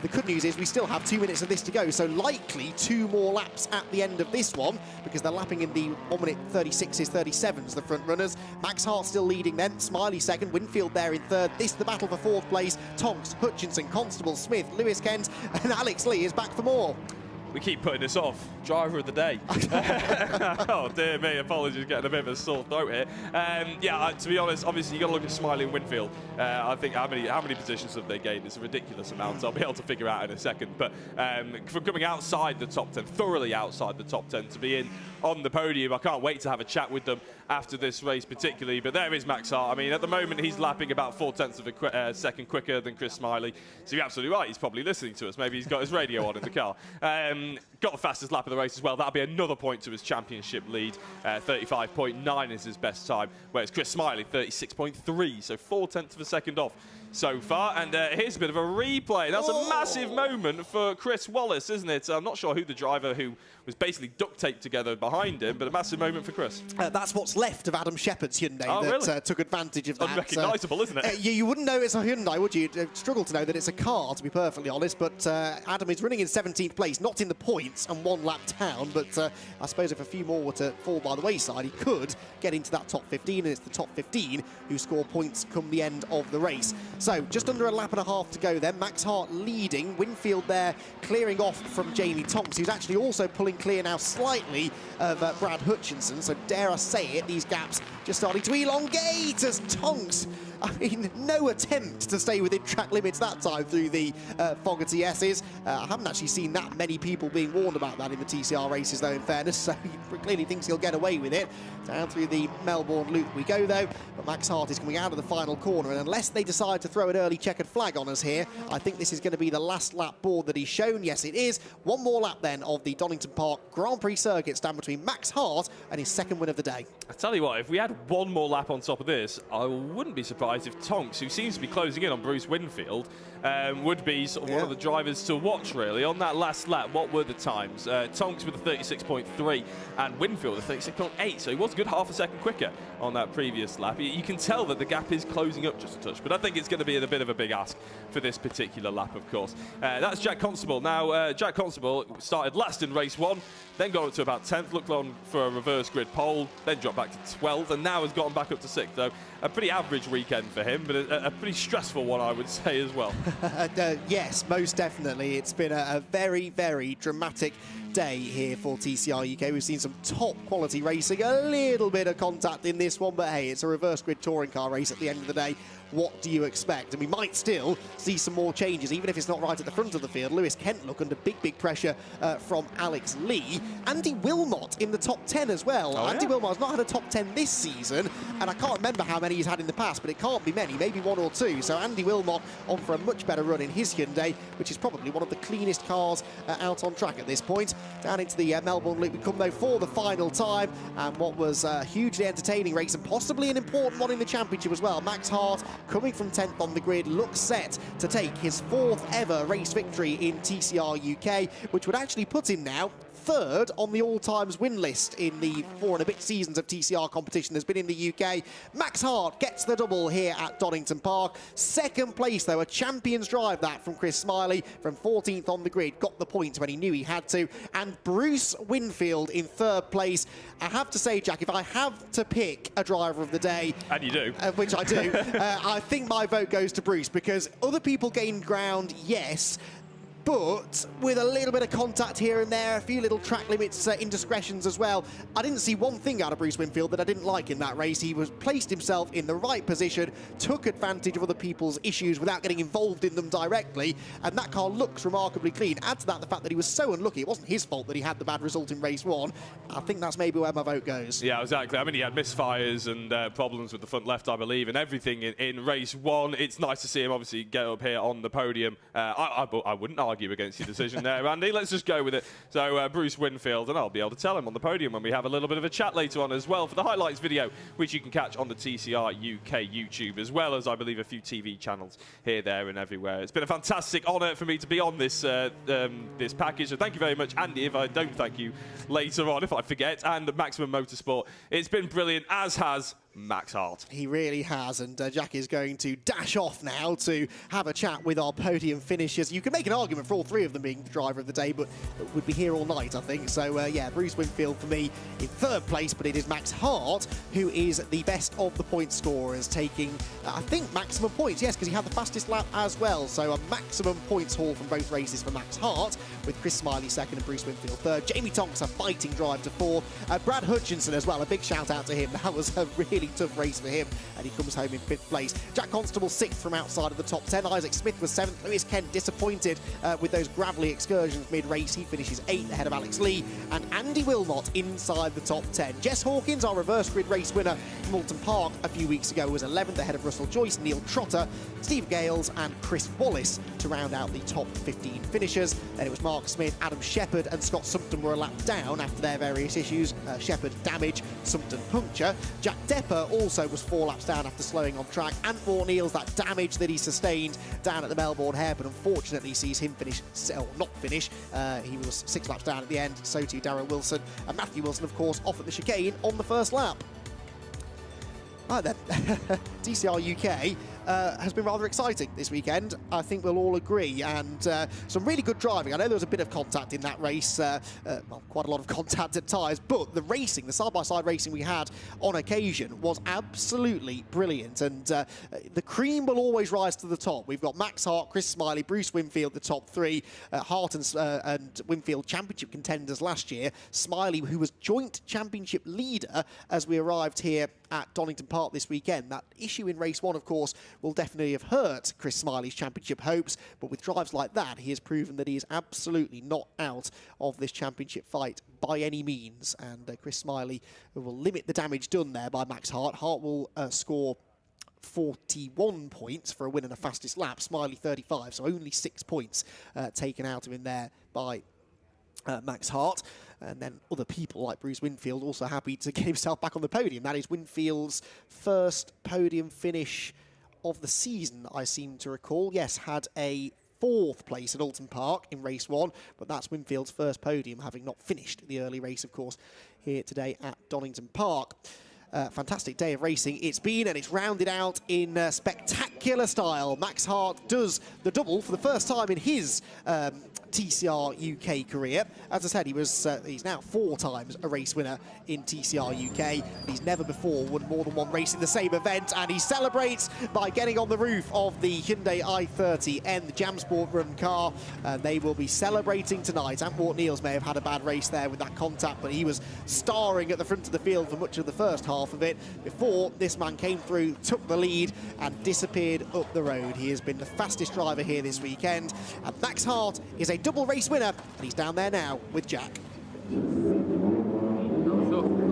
The good news is we still have 2 minutes of this to go, so likely 2 more laps at the end of this one, because they're lapping in the 1:36s, 37s, the front runners. Max Hart still leading then, Smiley second, Winfield there in third. This is the battle for fourth place. Tonks, Hutchinson, Constable, Smith, Lewis Kent, and Alex Lee is back for more. We keep putting this off. Driver of the day. Oh, dear me. Apologies, getting a bit of a sore throat here. Yeah, to be honest, obviously, you've got to look at Smiley and Winfield. I think how many positions have they gained? It's a ridiculous amount. I'll be able to figure out in a second. But from coming outside the top 10, thoroughly outside the top 10, to be in on the podium, I can't wait to have a chat with them after this race particularly. But there is Max Hart. I mean, at the moment, he's lapping about 0.4 of a second quicker than Chris Smiley. So you're absolutely right. He's probably listening to us. Maybe he's got his radio on in the car. Got the fastest lap of the race as well. That'll be another point to his championship lead. 35.9 is his best time, whereas Chris Smiley, 36.3, so 0.4 of a second off so far. And here's a bit of a replay. That's a massive moment for Chris Wallace, isn't it? I'm not sure who the driver who was basically duct taped together behind him, but a massive moment for Chris. That's what's left of Adam Shepherd's Hyundai that took advantage of that. Unrecognisable, isn't it? You wouldn't know it's a Hyundai, would you? You'd struggle to know that it's a car, to be perfectly honest, but Adam is running in 17th place, not in the points, and 1 lap down, but I suppose if a few more were to fall by the wayside, he could get into that top 15, and it's the top 15 who score points come the end of the race. So just under a lap and a half to go then. Max Hart leading, Winfield there clearing off from Jamie Tonks, who's actually also pulling clear now slightly of Brad Hutchinson. So dare I say it, these gaps just starting to elongate as Tonks, I mean, no attempt to stay within track limits that time through the Fogarty S's. I haven't actually seen that many people being warned about that in the TCR races, though, in fairness, so he clearly thinks he'll get away with it. Down through the Melbourne loop we go, though, but Max Hart is coming out of the final corner, and unless they decide to throw an early checkered flag on us here, I think this is going to be the last lap board that he's shown. Yes, it is. 1 more lap, then, of the Donington Park Grand Prix circuit stand between Max Hart and his second win of the day. I tell you what, if we had 1 more lap on top of this, I wouldn't be surprised surprised if Tonks, who seems to be closing in on Bruce Winfield, would be sort of one of the drivers to watch, really. On that last lap, what were the times? Tonks with a 36.3 and Winfield a 36.8, so he was a good half a second quicker on that previous lap. You can tell that the gap is closing up just a touch, but I think it's going to be a bit of a big ask for this particular lap, of course. That's Jack Constable. Now, Jack Constable started last in race 1, then got up to about 10th, looked on for a reverse grid pole, then dropped back to 12th, and now has gotten back up to 6th. So a pretty average weekend for him, but a pretty stressful one, I would say, as well. Yes, most definitely. It's been a very, very dramatic day here for TCR UK. We've seen some top quality racing, a little bit of contact in this one, but hey, it's a reverse grid touring car race at the end of the day. What do you expect? And we might still see some more changes, even if it's not right at the front of the field. Lewis Kent look under big pressure from Alex Lee. Andy Wilmot in the top 10 as well. Andy Wilmot's not had a top 10 this season, and I can't remember how many he's had in the past, but it can't be many, maybe 1 or 2. So Andy Wilmot on for a much better run in his Hyundai, which is probably one of the cleanest cars out on track at this point. Down into the Melbourne Loop we come, though, for the final time, and what was a hugely entertaining race and possibly an important one in the championship as well. Max Hart, coming from 10th on the grid, looks set to take his 4th ever race victory in TCR UK, which would actually put him now 3rd on the all-times win list in the 4 and a bit seasons of TCR competition there's been in the UK. Max Hart gets the double here at Donington Park. 2nd place, though, a champion's drive that from Chris Smiley from 14th on the grid. Got the points when he knew he had to. And Bruce Winfield in 3rd place. I have to say, Jack, if I have to pick a driver of the day... And you do. Which I do. I think my vote goes to Bruce, because other people gained ground, yes, but with a little bit of contact here and there, a few little track limits, indiscretions as well. I didn't see one thing out of Bruce Winfield that I didn't like in that race. He was placed himself in the right position, took advantage of other people's issues without getting involved in them directly, and that car looks remarkably clean. Add to that the fact that he was so unlucky. It wasn't his fault that he had the bad result in race 1. I think that's maybe where my vote goes. Yeah, exactly. I mean, he had misfires and problems with the front left, I believe, and everything in race 1. It's nice to see him obviously get up here on the podium. I wouldn't argue against your decision there, Andy. Let's just go with it. So Bruce Winfield, and I'll be able to tell him on the podium when we have a little bit of a chat later on as well for the highlights video, which you can catch on the TCR UK YouTube, as well as, I believe, a few TV channels here, there and everywhere. It's been a fantastic honour for me to be on this this package, so thank you very much, Andy, if I don't thank you later on, if I forget, and Maximum Motorsport. It's been brilliant, as has Max Hart. He really has, and Jack is going to dash off now to have a chat with our podium finishers. You can make an argument for all 3 of them being the driver of the day, but we'd be here all night, I think. So, yeah, Bruce Winfield for me in 3rd place, but it is Max Hart who is the best of the point scorers, taking, I think, maximum points. Yes, because he had the fastest lap as well. So a maximum points haul from both races for Max Hart, with Chris Smiley 2nd and Bruce Winfield 3rd. Jamie Tonks a fighting drive to 4th. Brad Hutchinson as well, a big shout out to him. That was a really tough race for him, and he comes home in 5th place. Jack Constable 6th from outside of the top 10. Isaac Smith was 7th. Lewis Kent disappointed with those gravelly excursions mid-race. He finishes 8th ahead of Alex Lee, and Andy Wilmot inside the top 10. Jess Hawkins, our reverse grid race winner from Donington Park a few weeks ago, was 11th ahead of Russell Joyce, Neil Trotter, Steve Gales and Chris Wallace to round out the top 15 finishers. Then it was Mark Smith, Adam Shepherd and Scott Sumpton were a lap down after their various issues. Shepherd damage, Sumpton puncture. Jack Depper also was 4 laps down after slowing on track. Antmore Neals, that damage that he sustained down at the Melbourne hairpin, unfortunately sees him finish, or not finish. He was 6 laps down at the end. So too Darren Wilson, and Matthew Wilson, of course, off at the chicane on the 1st lap. Right then, TCR UK has been rather exciting this weekend, I think we'll all agree, and some really good driving. I know there was a bit of contact in that race, well, quite a lot of contact at times, but the racing, the side-by-side racing we had on occasion was absolutely brilliant, and the cream will always rise to the top. We've got Max Hart, Chris Smiley, Bruce Winfield, the top 3, Hart and Winfield championship contenders last year, Smiley, who was joint championship leader as we arrived here at Donington Park this weekend. That issue in race 1, of course, will definitely have hurt Chris Smiley's championship hopes, but with drives like that, he has proven that he is absolutely not out of this championship fight by any means, and Chris Smiley will limit the damage done there by Max Hart. Hart will score 41 points for a win and a fastest lap, Smiley 35, so only 6 points taken out of him there by Max Hart. And then other people like Bruce Winfield also happy to get himself back on the podium. That is Winfield's first podium finish of the season, I seem to recall. Yes, had a 4th place at Alton Park in race 1, but that's Winfield's first podium, having not finished the early race, of course, here today at Donington Park. Fantastic day of racing it's been, and it's rounded out in spectacular style. Max Hart does the double for the first time in his TCR UK career. As I said, he's now 4 times a race winner in TCR UK. He's never before won more than 1 race in the same event, and he celebrates by getting on the roof of the Hyundai i30N, the Jam Sport Run car. They will be celebrating tonight. Antwort Niels may have had a bad race there with that contact, but he was starring at the front of the field for much of the first half of it before this man came through, took the lead and disappeared up the road. He has been the fastest driver here this weekend, and Max Hart is a double race winner, and he's down there now with Jack.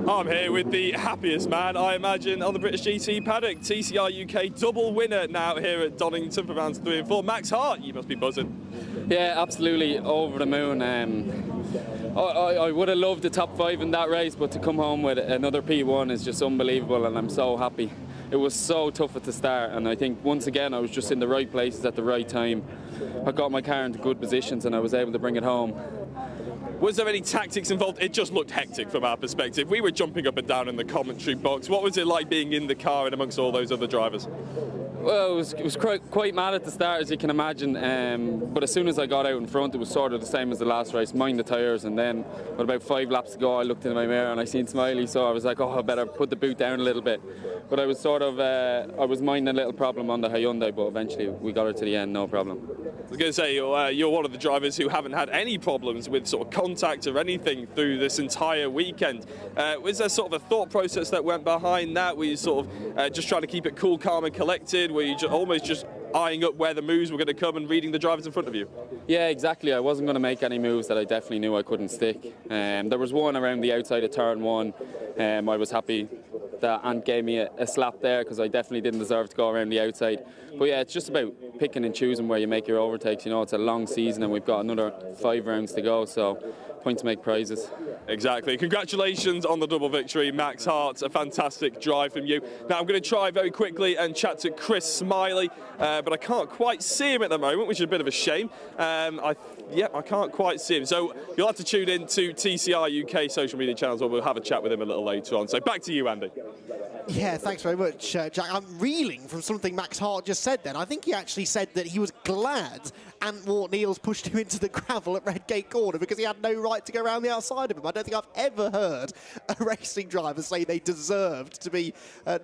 I'm here with the happiest man, I imagine, on the British GT paddock. TCR UK double winner now here at Donington for rounds 3 and 4. Max Hart, you must be buzzing. Yeah, absolutely over the moon. I would have loved the top 5 in that race, but to come home with another P1 is just unbelievable, and I'm so happy. It was so tough at the start, and I think once again I was just in the right places at the right time. I got my car into good positions and I was able to bring it home. Was there any tactics involved? It just looked hectic from our perspective. We were jumping up and down in the commentary box. What was it like being in the car and amongst all those other drivers? Well, it was quite mad at the start, as you can imagine, but as soon as I got out in front, it was sort of the same as the last race, mind the tyres, and then with about 5 laps to go, I looked in my mirror and I seen Smiley, so I was like, oh, I better put the boot down a little bit. But I was sort of, I was minding a little problem on the Hyundai, but eventually we got her to the end, no problem. I was going to say, you're one of the drivers who haven't had any problems with sort of contact or anything through this entire weekend. Was there sort of a thought process that went behind that? Were you sort of just trying to keep it cool, calm and collected? Were you almost just eyeing up where the moves were going to come and reading the drivers in front of you? Yeah, exactly. I wasn't going to make any moves that I definitely knew I couldn't stick. There was one around the outside of turn 1. I was happy that Ant gave me a slap there because I definitely didn't deserve to go around the outside. But yeah, it's just about picking and choosing where you make your overtakes. You know, it's a long season and we've got another 5 rounds to go, so point to make prizes. Exactly. Congratulations on the double victory, Max Hart. A fantastic drive from you. Now I'm going to try very quickly and chat to Chris Smiley, but I can't quite see him at the moment, which is a bit of a shame. I can't quite see him. So you'll have to tune in to TCR UK social media channels, or we'll have a chat with him a little later on. So back to you, Andy. Yeah, thanks very much, Jack. I'm reeling from something Max Hart just said then. I think he actually said that he was glad Antwort Niels pushed him into the gravel at Redgate Corner because he had no right to go around the outside of him. I don't think I've ever heard a racing driver say they deserved to be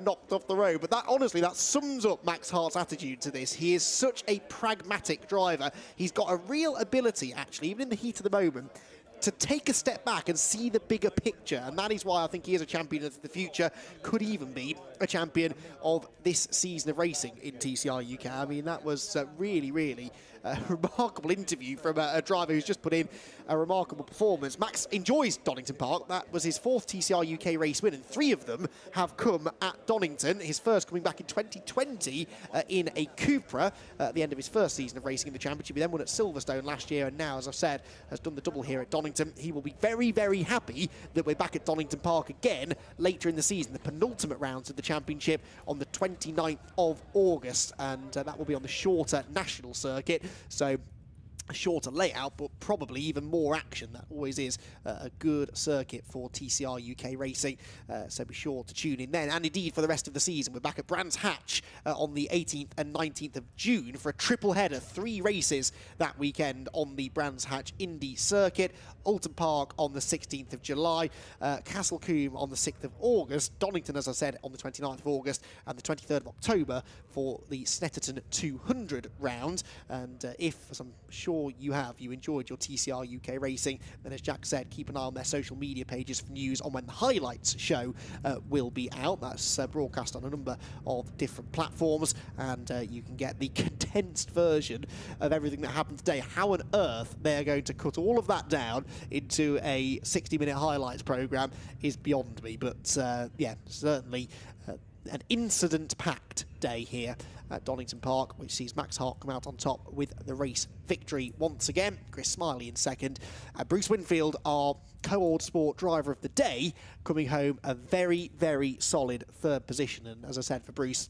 knocked off the road. But that, honestly, that sums up Max Hart's attitude to this. He is such a pragmatic driver. He's got a real ability, actually, even in the heat of the moment, to take a step back and see the bigger picture, and that is why I think he is a champion of the future, could even be a champion of this season of racing in TCR UK. I mean, that was really, really a remarkable interview from a driver who's just put in a remarkable performance. Max enjoys Donington Park. That was his 4th TCR UK race win, and 3 of them have come at Donington. His first coming back in 2020 in a Cupra at the end of his first season of racing in the championship. He then won at Silverstone last year, and now, as I've said, has done the double here at Donington. He will be very, very happy that we're back at Donington Park again later in the season, the penultimate rounds of the championship on the 29th of August, and that will be on the shorter national circuit. So a shorter layout, but probably even more action. That always is a good circuit for TCR UK racing, so be sure to tune in then. And indeed, for the rest of the season, we're back at Brands Hatch on the 18th and 19th of June for a triple header, 3 races that weekend on the Brands Hatch Indy circuit. Alton Park on the 16th of July, Castle Combe on the 6th of August, Donington, as I said, on the 29th of August, and the 23rd of October for the Snetterton 200 round. And if, as I'm sure you enjoyed your TCR UK racing, then as Jack said, keep an eye on their social media pages for news on when the highlights show will be out. That's broadcast on a number of different platforms, and you can get the condensed version of everything that happened today. How on earth they are going to cut all of that down into a 60-minute highlights programme is beyond me, but yeah, certainly an incident-packed day here at Donington Park, which sees Max Hart come out on top with the race victory once again. Chris Smiley in second. Bruce Winfield, our Motorsport driver of the day, coming home a very, very solid 3rd position. And as I said, for Bruce,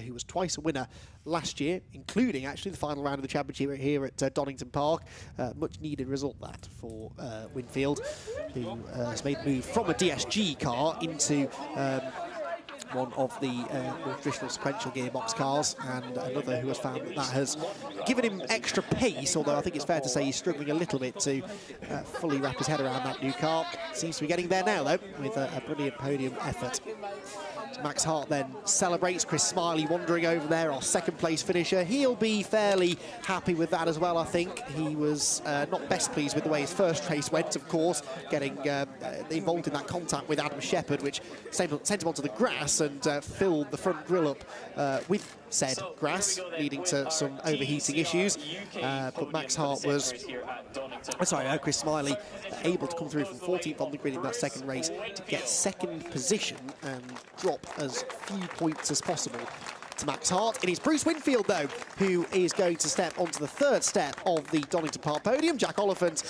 who was twice a winner last year, including actually the final round of the championship here at Donington Park. Much needed result that for Winfield, who has made the move from a DSG car into one of the more traditional sequential gearbox cars, and another who has found that has given him extra pace, although I think it's fair to say he's struggling a little bit to fully wrap his head around that new car. Seems to be getting there now, though, with a brilliant podium effort. Max Hart then celebrates. Chris Smiley wandering over there, our second place finisher. He'll be fairly happy with that as well, I think. He was not best pleased with the way his first race went, of course, getting involved in that contact with Adam Shepherd, which sent him onto the grass and filled the front grille up with said grass, leading to some overheating issues. But Max Hart was, Chris Smiley, able to come through from 14th on the grid in that second race to get second position and drop as few points as possible to Max Hart. It is Bruce Winfield, though, who is going to step onto the third step of the Donington Park podium. Jack Oliphant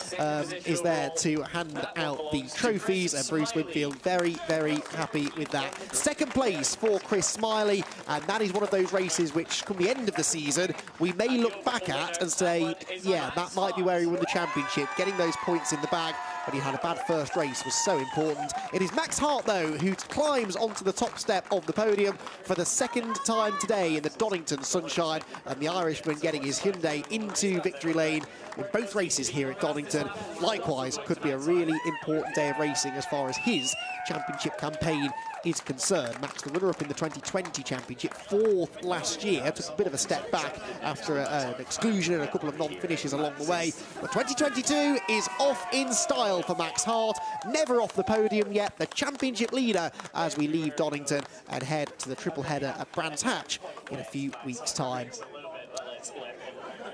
is there to hand out the trophies, and Bruce Winfield very, very happy with that. Second place for Chris Smiley, and that is one of those races which, come the end of the season, we may look back at and say, yeah, that might be where he won the championship. Getting those points in the bag when he had a bad first race was so important. It is Max Hart, though, who climbs onto the top step of the podium for the second time today in the Donington sunshine, and the Irishman getting his Hyundai into victory lane in both races here at Donington. Likewise, could be a really important day of racing as far as his championship campaign is concerned. Max, the runner-up in the 2020 championship, 4th last year, took a bit of a step back after an exclusion and a couple of non-finishes along the way. But 2022 is off in style for Max Hart, never off the podium yet, the championship leader as we leave Donington and head to the triple header at Brands Hatch in a few weeks' time.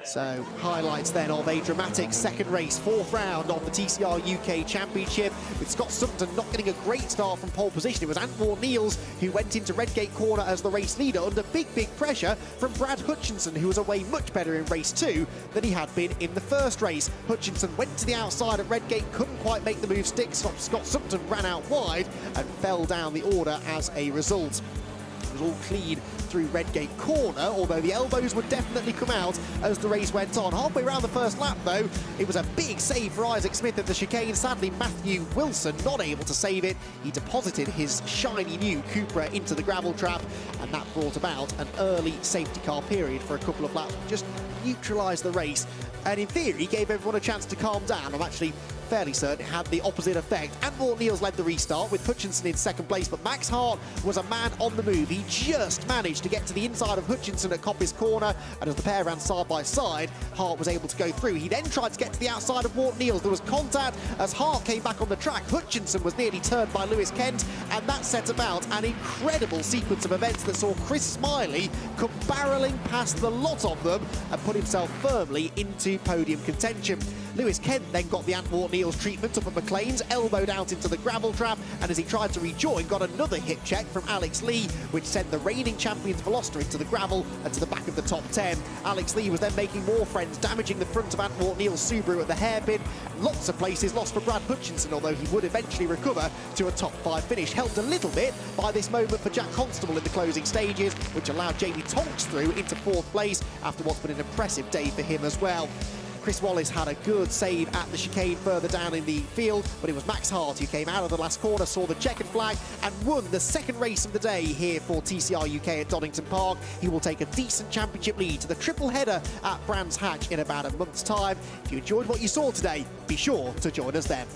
So, highlights then of a dramatic second race, 4th round of the TCR UK Championship, with Scott Sutton not getting a great start from pole position. It was Antwon Niels who went into Redgate Corner as the race leader under big pressure from Brad Hutchinson, who was away much better in race 2 than he had been in the first race. Hutchinson went to the outside at Redgate, couldn't quite make the move stick. Scott Sutton ran out wide and fell down the order as a result. It was all clean through Redgate Corner, although the elbows would definitely come out as the race went on. Halfway around the first lap, though, it was a big save for Isaac Smith at the chicane. Sadly, Matthew Wilson not able to save it. He deposited his shiny new Cupra into the gravel trap, and that brought about an early safety car period for a couple of laps, just neutralised the race, and in theory gave everyone a chance to calm down. I'm actually fairly certain it had the opposite effect. Antwon Niels led the restart with Hutchinson in second place, but Max Hart was a man on the move. He just managed to get to the inside of Hutchinson at Coppice Corner, and as the pair ran side by side, Hart was able to go through. He then tried to get to the outside of Walt Niels. There was contact as Hart came back on the track. Hutchinson was nearly turned by Lewis Kent, and that set about an incredible sequence of events that saw Chris Smiley come barrelling past the lot of them and put himself firmly into podium contention. Lewis Kent then got the Antwon Niels treatment up at McLean's, elbowed out into the gravel trap, and as he tried to rejoin, got another hip check from Alex Lee, which sent the reigning champions Veloster into the gravel and to the back of the top 10. Alex Lee was then making more friends, damaging the front of Antwon Niels' Subaru at the hairpin. Lots of places lost for Brad Hutchinson, although he would eventually recover to a top 5 finish. Helped a little bit by this moment for Jack Constable in the closing stages, which allowed Jamie Tonks through into 4th place after what's been an impressive day for him as well. Chris Wallace had a good save at the chicane further down in the field, but it was Max Hart who came out of the last corner, saw the checkered flag, and won the second race of the day here for TCR UK at Donington Park. He will take a decent championship lead to the triple header at Brands Hatch in about a month's time. If you enjoyed what you saw today, be sure to join us then.